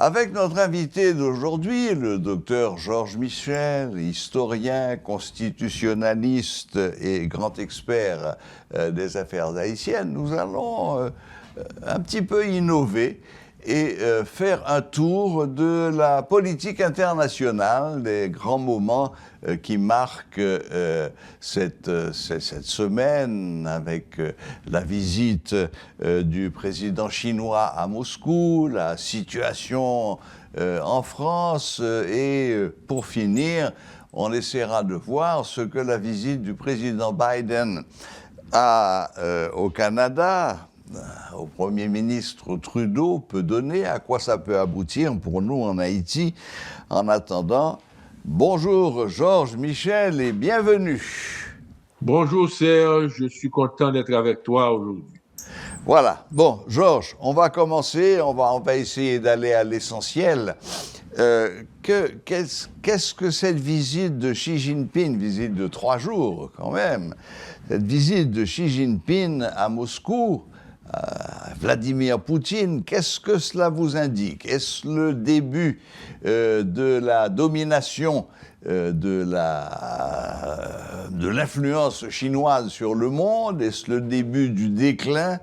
Avec notre invité d'aujourd'hui, le docteur Georges Michel, historien, constitutionnaliste et grand expert des affaires haïtiennes, nous allons un petit peu innover et faire un tour de la politique internationale, des grands moments qui marquent cette semaine avec la visite du président chinois à Moscou, la situation en France et pour finir, on essaiera de voir ce que la visite du président Biden au Canada, au Premier ministre Trudeau peut donner, à quoi ça peut aboutir pour nous en Haïti. En attendant, bonjour Georges Michel et bienvenue. Bonjour Serge, je suis content d'être avec toi aujourd'hui. Voilà. Bon, Georges, on va commencer, on va essayer d'aller à l'essentiel. Qu'est-ce que cette visite de Xi Jinping, visite de 3 jours quand même, cette visite de Xi Jinping à Moscou, Vladimir Poutine, qu'est-ce que cela vous indique? Est-ce le début de la domination de l'influence chinoise sur le monde? Est-ce le début du déclin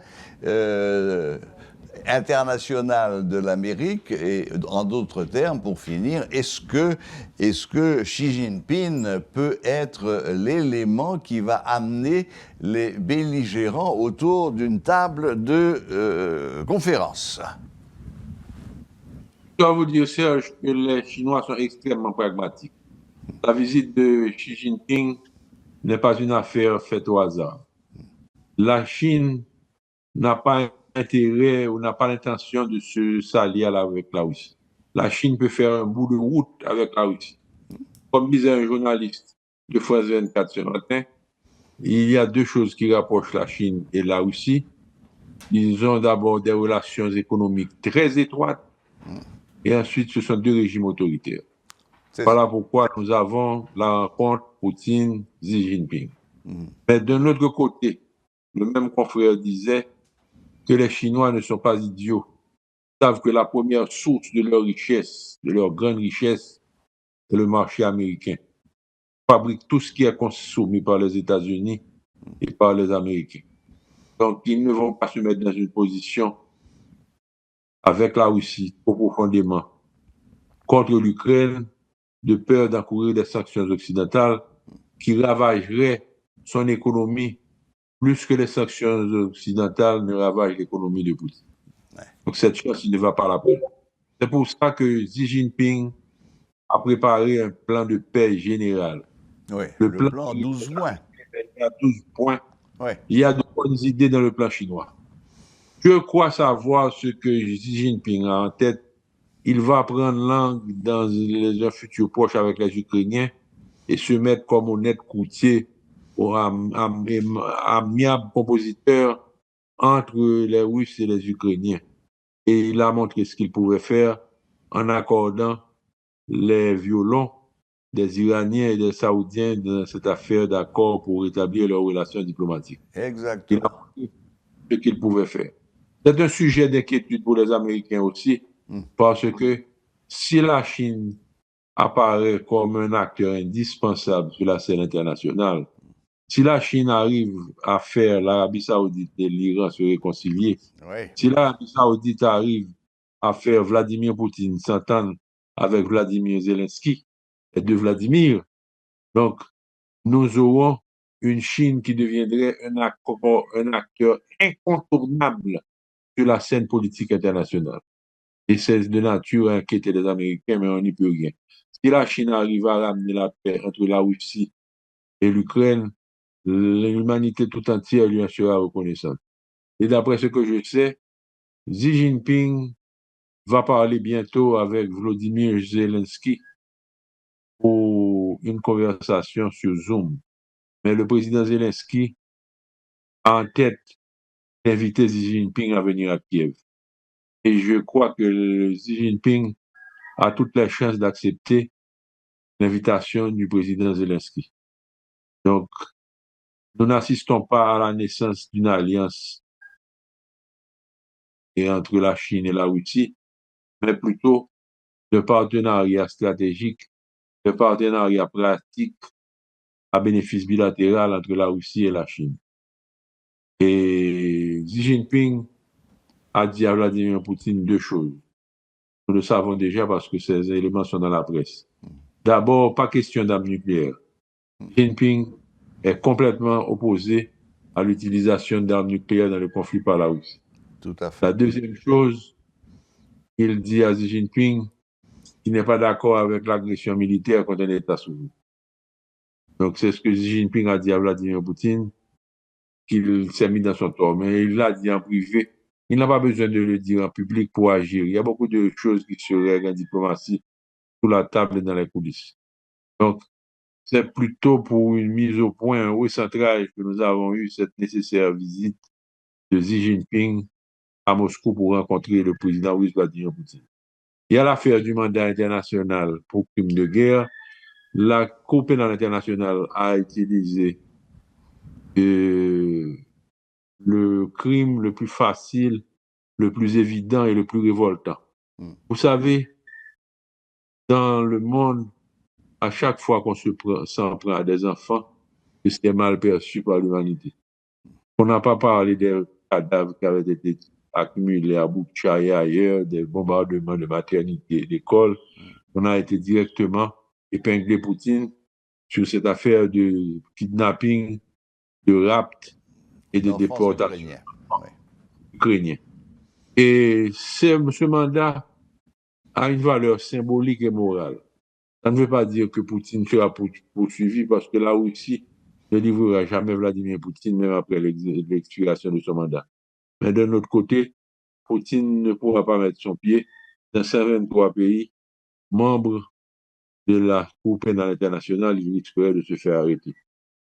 international de l'Amérique? Et en d'autres termes, pour finir, est-ce que Xi Jinping peut être l'élément qui va amener les belligérants autour d'une table de conférence? Je dois vous dire, Serge, que les Chinois sont extrêmement pragmatiques. La visite de Xi Jinping n'est pas une affaire faite au hasard. La Chine n'a pas intérêt ou n'a pas l'intention de se s'allier avec la Russie. La Chine peut faire un bout de route avec la Russie. Comme disait un journaliste de France 24 ce matin, il y a deux choses qui rapprochent la Chine et la Russie. Ils ont d'abord des relations économiques très étroites et ensuite ce sont deux régimes autoritaires. Voilà pourquoi nous avons la rencontre Poutine-Xi Jinping. Mais d'un autre côté, le même confrère disait que les Chinois ne sont pas idiots. Ils savent que la première source de leur richesse, de leur grande richesse, c'est le marché américain. Ils fabriquent tout ce qui est consommé par les États-Unis et par les Américains. Donc, ils ne vont pas se mettre dans une position avec la Russie trop profondément contre l'Ukraine, de peur d'encourir des sanctions occidentales qui ravageraient son économie plus que les sanctions occidentales ne ravagent l'économie de Poutine. Donc cette chose, il ne va pas la prendre. C'est pour ça que Xi Jinping a préparé un plan de paix général. Oui, le plan 12 points. Il y a 12 points. Oui. Il y a de bonnes idées dans le plan chinois. Je crois savoir ce que Xi Jinping a en tête. Il va prendre langue dans un futur proche avec les Ukrainiens et se mettre comme honnête courtier ou amiable compositeur entre les Russes et les Ukrainiens. Et il a montré ce qu'il pouvait faire en accordant les violons des Iraniens et des Saoudiens dans cette affaire d'accord pour établir leurs relations diplomatiques. Exactement. Il a montré ce qu'il pouvait faire. C'est un sujet d'inquiétude pour les Américains aussi, parce que si la Chine apparaît comme un acteur indispensable sur la scène internationale, si la Chine arrive à faire l'Arabie Saoudite et l'Iran se réconcilier, si l'Arabie Saoudite arrive à faire Vladimir Poutine s'entendre avec Vladimir Zelensky et de Vladimir, donc nous aurons une Chine qui deviendrait un acteur incontournable sur la scène politique internationale. Et c'est de nature à inquiéter les Américains, mais on n'y peut rien. Si la Chine arrive à ramener la paix entre la Russie et l'Ukraine, l'humanité tout entière lui en sera reconnaissante. Et d'après ce que je sais, Xi Jinping va parler bientôt avec Volodymyr Zelensky pour une conversation sur Zoom. Mais le président Zelensky a en tête d'inviter Xi Jinping à venir à Kiev. Et je crois que Xi Jinping a toutes les chances d'accepter l'invitation du président Zelensky. Donc, nous n'assistons pas à la naissance d'une alliance entre la Chine et la Russie, mais plutôt de partenariat stratégique, de partenariat pratique à bénéfice bilatéral entre la Russie et la Chine. Et Xi Jinping a dit à Vladimir Poutine deux choses. Nous le savons déjà parce que ces éléments sont dans la presse. D'abord, pas question d'armes nucléaires. Xi Jinping est complètement opposé à l'utilisation d'armes nucléaires dans le conflit par la Russie. Tout à fait. La deuxième chose, il dit à Xi Jinping qu'il n'est pas d'accord avec l'agression militaire contre un État souverain. Donc, c'est ce que Xi Jinping a dit à Vladimir Poutine, qu'il s'est mis dans son tort. Mais il l'a dit en privé. Il n'a pas besoin de le dire en public pour agir. Il y a beaucoup de choses qui se règlent en diplomatie sous la table et dans les coulisses. Donc, c'est plutôt pour une mise au point, un recentrage que nous avons eu cette nécessaire visite de Xi Jinping à Moscou pour rencontrer le président russe Vladimir Poutine. Il y a l'affaire du mandat international pour crime de guerre. La Cour pénale internationale a utilisé le crime le plus facile, le plus évident et le plus révoltant. Vous savez, dans le monde, à chaque fois qu'on s'en prend à des enfants, c'est mal perçu par l'humanité. On n'a pas parlé des cadavres qui avaient été accumulés à Boutcha et ailleurs, des bombardements de maternité, d'écoles. On a été directement épinglé Poutine sur cette affaire de kidnapping, de rapt et de déportation ukrainien. Et ce mandat a une valeur symbolique et morale. Ça ne veut pas dire que Poutine sera poursuivi parce que la Russie ne livrera jamais Vladimir Poutine, même après l'expiration de son mandat. Mais d'un autre côté, Poutine ne pourra pas mettre son pied dans 123 pays membres de la Cour pénale internationale. Il risquerait de se faire arrêter.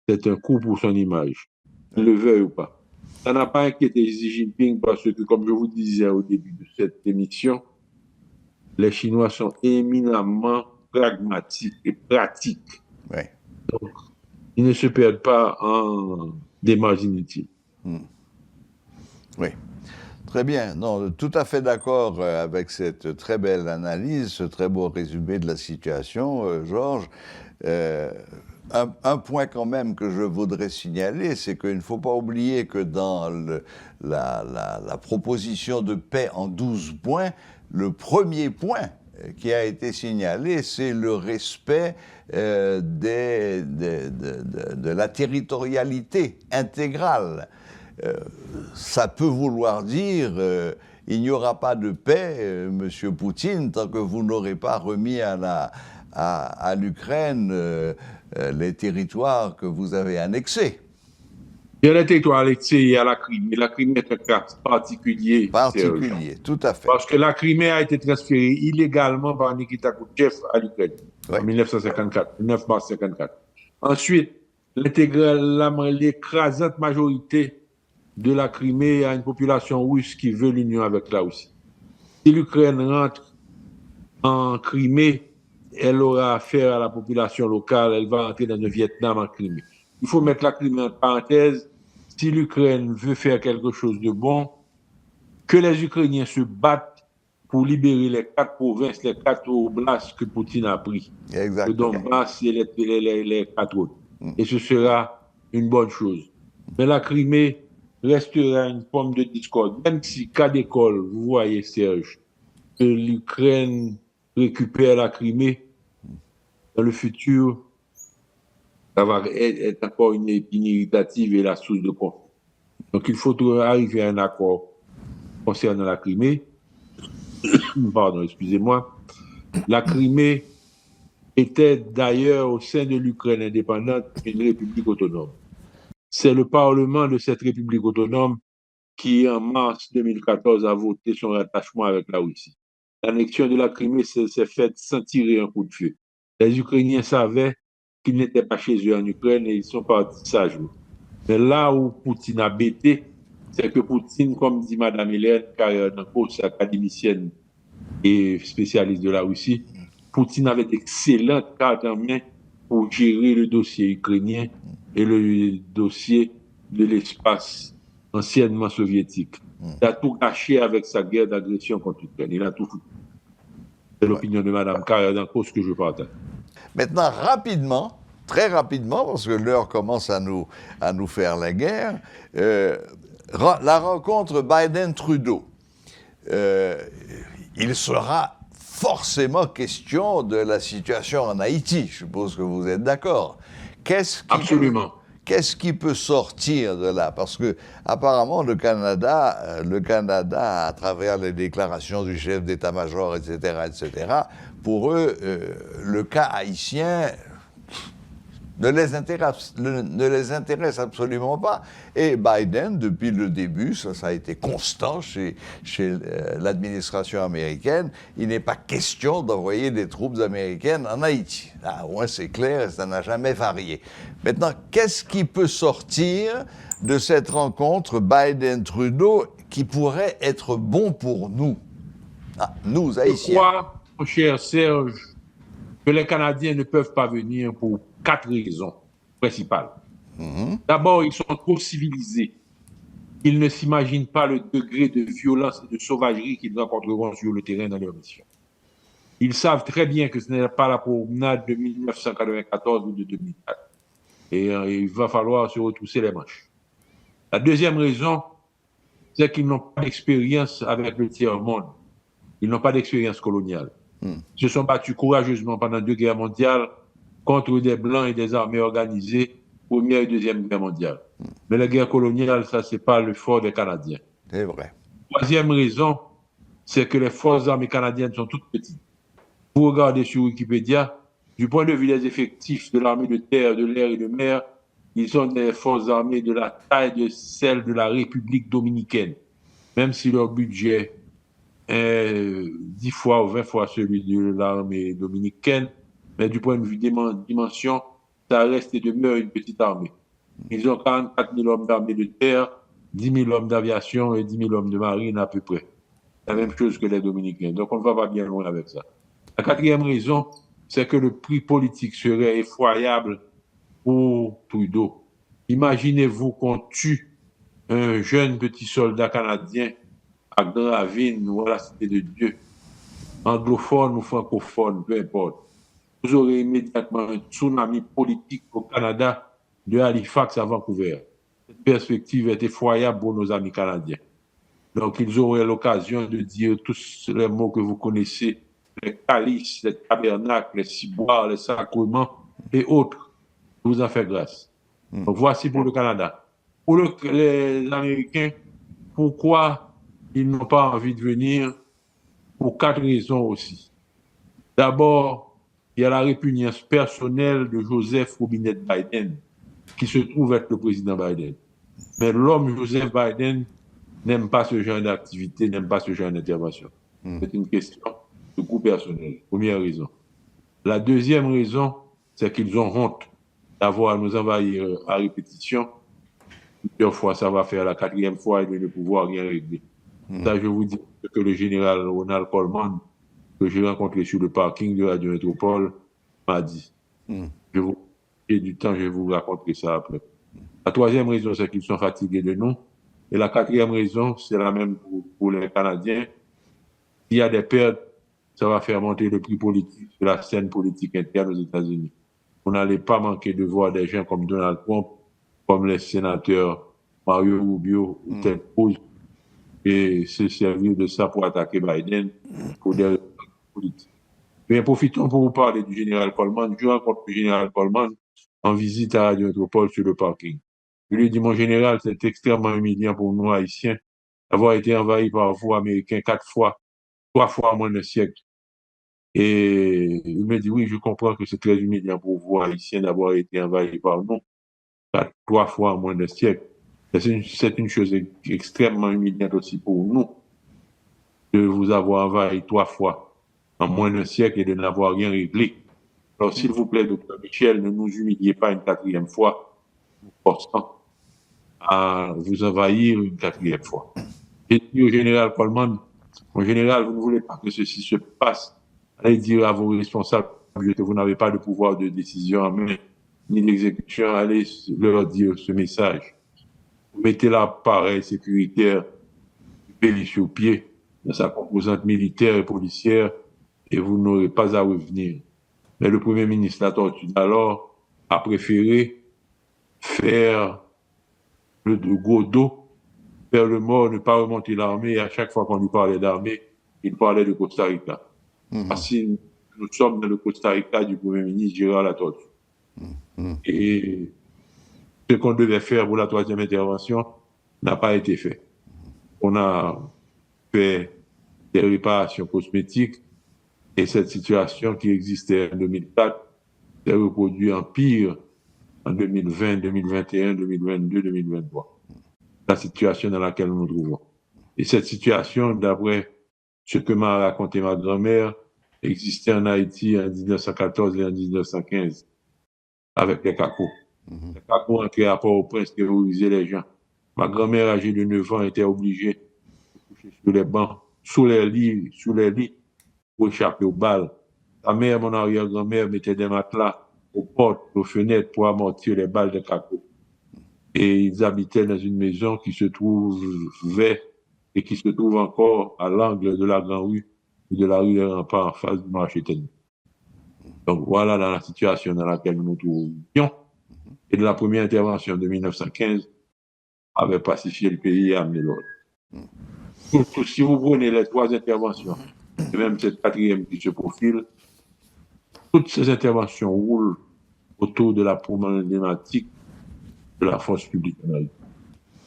C'est un coup pour son image, qu'il le veuille ou pas. Ça n'a pas inquiété Xi Jinping parce que, comme je vous disais au début de cette émission, les Chinois sont éminemment pragmatiques et pratiques. Oui. Donc, ils ne se perdent pas en démarches inutiles. Oui. Très bien. Non, tout à fait d'accord avec cette très belle analyse, ce très beau résumé de la situation, Georges. Un point quand même que je voudrais signaler, c'est qu'il ne faut pas oublier que dans la proposition de paix en 12 points, le premier point qui a été signalé, c'est le respect de la territorialité intégrale. Ça peut vouloir dire il n'y aura pas de paix, Monsieur Poutine, tant que vous n'aurez pas remis à l'Ukraine les territoires que vous avez annexés. Il y a les territoires annexés, il y a la Crimée. La Crimée est un cas particulier. Particulier, tout à fait. Parce que la Crimée a été transférée illégalement par Nikita Khrouchtchev à l'Ukraine en 1954, 9 mars 1954. Ensuite, l'écrasante majorité de la Crimée a une population russe qui veut l'union avec la Russie. Si l'Ukraine rentre en Crimée, elle aura affaire à la population locale, elle va entrer dans le Vietnam en Crimée. Il faut mettre la Crimée en parenthèse. Si l'Ukraine veut faire quelque chose de bon, que les Ukrainiens se battent pour libérer les 4 provinces, les 4 oblasts que Poutine a pris. Exactement. Le Donbass et les 4 autres. Et ce sera une bonne chose. Mais la Crimée restera une forme de discorde. Même si, cas d'école, vous voyez, Serge, que l'Ukraine récupère la Crimée, dans le futur, ça va être encore une épine irritative et la source de conflit. Donc, il faut arriver à un accord concernant la Crimée. Pardon, excusez-moi. La Crimée était d'ailleurs au sein de l'Ukraine indépendante une république autonome. C'est le Parlement de cette république autonome qui, en mars 2014, a voté son rattachement avec la Russie. L'annexion de la Crimée s'est faite sans tirer un coup de feu. Les Ukrainiens savaient qu'ils n'étaient pas chez eux en Ukraine et ils sont partis sagement. Mais là où Poutine a bêté, c'est que Poutine, comme dit Mme Hélène, académicienne et spécialiste de la Russie, Poutine avait d'excellentes cartes en main pour gérer le dossier ukrainien et le dossier de l'espace anciennement soviétique. Il a tout caché avec sa guerre d'agression contre l'Ukraine. Il a tout foutu. C'est l'opinion de Mme Carrère d'Ancos que je partage. Maintenant, rapidement, très rapidement, parce que l'heure commence à nous faire la guerre, la rencontre Biden-Trudeau. Il sera forcément question de la situation en Haïti. Je suppose que vous êtes d'accord. Absolument. Qu'est-ce qui peut sortir de là? Parce que apparemment le Canada, à travers les déclarations du chef d'état-major, etc., pour eux, le cas haïtien ne les intéresse absolument pas. Et Biden, depuis le début, ça a été constant chez l'administration américaine, il n'est pas question d'envoyer des troupes américaines en Haïti. Au moins c'est clair, ça n'a jamais varié. Maintenant, qu'est-ce qui peut sortir de cette rencontre Biden-Trudeau qui pourrait être bon pour nous, nous, Haïtiens? Je crois, mon cher Serge, que les Canadiens ne peuvent pas venir pour 4 raisons principales. D'abord, ils sont trop civilisés. Ils ne s'imaginent pas le degré de violence et de sauvagerie qu'ils rencontreront sur le terrain dans leur mission. Ils savent très bien que ce n'est pas la promenade de 1994 ou de 2004. Et il va falloir se retrousser les manches. La deuxième raison, c'est qu'ils n'ont pas d'expérience avec le tiers-monde. Ils n'ont pas d'expérience coloniale. Ils se sont battus courageusement pendant 2 guerres mondiales contre des Blancs et des armées organisées, Première et Deuxième Guerre mondiale. Mais la guerre coloniale, ça, c'est pas le fort des Canadiens. C'est vrai. Troisième raison, c'est que les forces armées canadiennes sont toutes petites. Vous regardez sur Wikipédia, du point de vue des effectifs de l'armée de terre, de l'air et de mer, ils sont des forces armées de la taille de celle de la République dominicaine, même si leur budget est 10 fois ou 20 fois celui de l'armée dominicaine, mais du point de vue dimension, ça reste et demeure une petite armée. Ils ont 44 000 hommes d'armée de terre, 10 000 hommes d'aviation et 10 000 hommes de marine à peu près. La même chose que les Dominicains. Donc on ne va pas bien loin avec ça. La quatrième raison, c'est que le prix politique serait effroyable pour Trudeau. Imaginez-vous qu'on tue un jeune petit soldat canadien à Grand Ravine ou à la Cité de Dieu, anglophone ou francophone, peu importe. Vous aurez immédiatement un tsunami politique au Canada de Halifax à Vancouver. Cette perspective est effroyable pour nos amis canadiens. Donc, ils auraient l'occasion de dire tous les mots que vous connaissez, les calices, les tabernacles, les ciboires, les sacrements et autres. Je vous en fais grâce. Donc, voici pour le Canada. Pour les Américains, pourquoi ils n'ont pas envie de venir? Pour 4 raisons aussi. D'abord, il y a la répugnance personnelle de Joseph Robinette Biden, qui se trouve être le président Biden. Mais l'homme Joseph Biden n'aime pas ce genre d'activité, n'aime pas ce genre d'intervention. C'est une question de goût personnel, première raison. La deuxième raison, c'est qu'ils ont honte d'avoir à nous envahir à répétition. Plusieurs fois, ça va faire la 4e fois et de ne pouvoir rien régler. Ça, je vous dis que le général Ronald Coleman, que j'ai rencontré sur le parking de Radio Métropole, m'a dit. J'ai du temps, je vais vous raconter ça après. La troisième raison, c'est qu'ils sont fatigués de nous. Et la quatrième raison, c'est la même pour les Canadiens. S'il y a des pertes, ça va faire monter le prix politique sur la scène politique interne aux États-Unis. On n'allait pas manquer de voir des gens comme Donald Trump, comme les sénateurs Mario Rubio ou Ted Cruz, et se servir de ça pour attaquer Biden pour des raisons politiques. Mais profitons pour vous parler du général Coleman. Je rencontre le général Coleman en visite à Radio Métropole sur le parking. Je lui ai dit, mon général, c'est extrêmement humiliant pour nous, Haïtiens, d'avoir été envahis par vous, Américains, 4 fois, 3 fois en moins d'un siècle. Et il me dit, oui, je comprends que c'est très humiliant pour vous, Haïtiens, d'avoir été envahis par nous, 3 fois en moins d'un siècle. C'est une chose extrêmement humiliante aussi pour nous, de vous avoir envahi 3 fois en moins d'un siècle et de n'avoir rien réglé. Alors, s'il vous plaît, docteur Michel, ne nous humiliez pas une 4e fois, nous forçant à vous envahir une 4e fois. J'ai dit au général Coleman, mon général, vous ne voulez pas que ceci se passe. Allez dire à vos responsables que vous n'avez pas de pouvoir de décision en main, ni d'exécution. Allez leur dire ce message. Vous mettez l'appareil sécuritaire du pays sur pied, dans sa composante militaire et policière, et vous n'aurez pas à revenir. Mais le Premier ministre La Tortue d'alors a préféré faire le gros dos, faire le mort, ne pas remonter l'armée. Et à chaque fois qu'on lui parlait d'armée, il parlait de Costa Rica. Parce que nous sommes dans le Costa Rica du Premier ministre Gérard La Tortue. Et ce qu'on devait faire pour la troisième intervention n'a pas été fait. On a fait des réparations cosmétiques et cette situation qui existait en 2004 s'est reproduite en pire en 2020, 2021, 2022, 2023. La situation dans laquelle nous nous trouvons. Et cette situation, d'après ce que m'a raconté ma grand-mère, existait en Haïti en 1914 et en 1915 avec les cacos. Les cacos entraient à Port-au-Prince, terrorisaient les gens. Ma grand-mère, âgée de 9 ans, était obligée de coucher sur les bancs, sous les lits, pour échapper aux balles. Sa mère, mon arrière-grand-mère, mettait des matelas aux portes, aux fenêtres pour amortir les balles de cacos. Et ils habitaient dans une maison qui se trouvait et qui se trouve encore à l'angle de la Grande Rue et de la rue des Remparts en face du marché technique. Donc voilà la situation dans laquelle nous nous trouvions. Et de la première intervention de 1915 avait pacifié le pays et amené l'ordre. Si vous prenez les trois interventions, et même cette quatrième qui se profile, toutes ces interventions roulent autour de la problématique de la force publique en Haïti.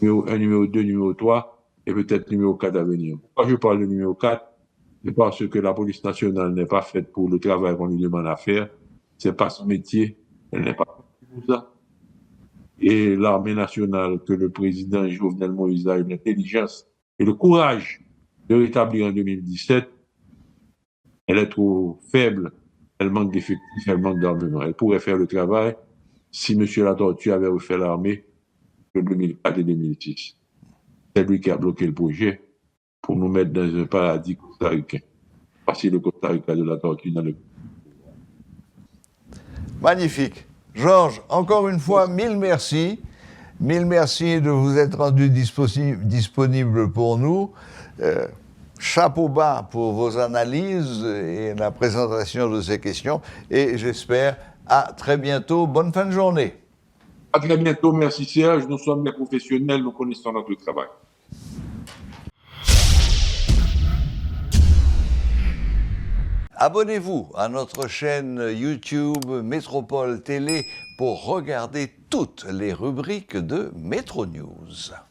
Numéro 1, numéro 2, numéro 3, et peut-être numéro 4 à venir. Pourquoi je parle de numéro 4? C'est parce que la police nationale n'est pas faite pour le travail qu'on lui demande à faire. C'est pas son métier. Elle n'est pas faite pour ça. Et l'armée nationale que le président Jovenel Moïse a eu l'intelligence et le courage de rétablir en 2017, elle est trop faible. Elle manque d'effectifs, elle manque d'armement. Elle pourrait faire le travail si M. La Tortue avait refait l'armée en 2004 et 2006. C'est lui qui a bloqué le projet pour nous mettre dans un paradis costaricain. Passer le Costa Rica de La Tortue dans le... Magnifique. Georges, encore une fois, mille merci. Mille merci de vous être rendu disponible pour nous. Chapeau bas pour vos analyses et la présentation de ces questions. Et j'espère à très bientôt. Bonne fin de journée. À très bientôt. Merci Serge. Nous sommes des professionnels. Nous connaissons notre travail. Abonnez-vous à notre chaîne YouTube Métropole Télé pour regarder toutes les rubriques de Métro News.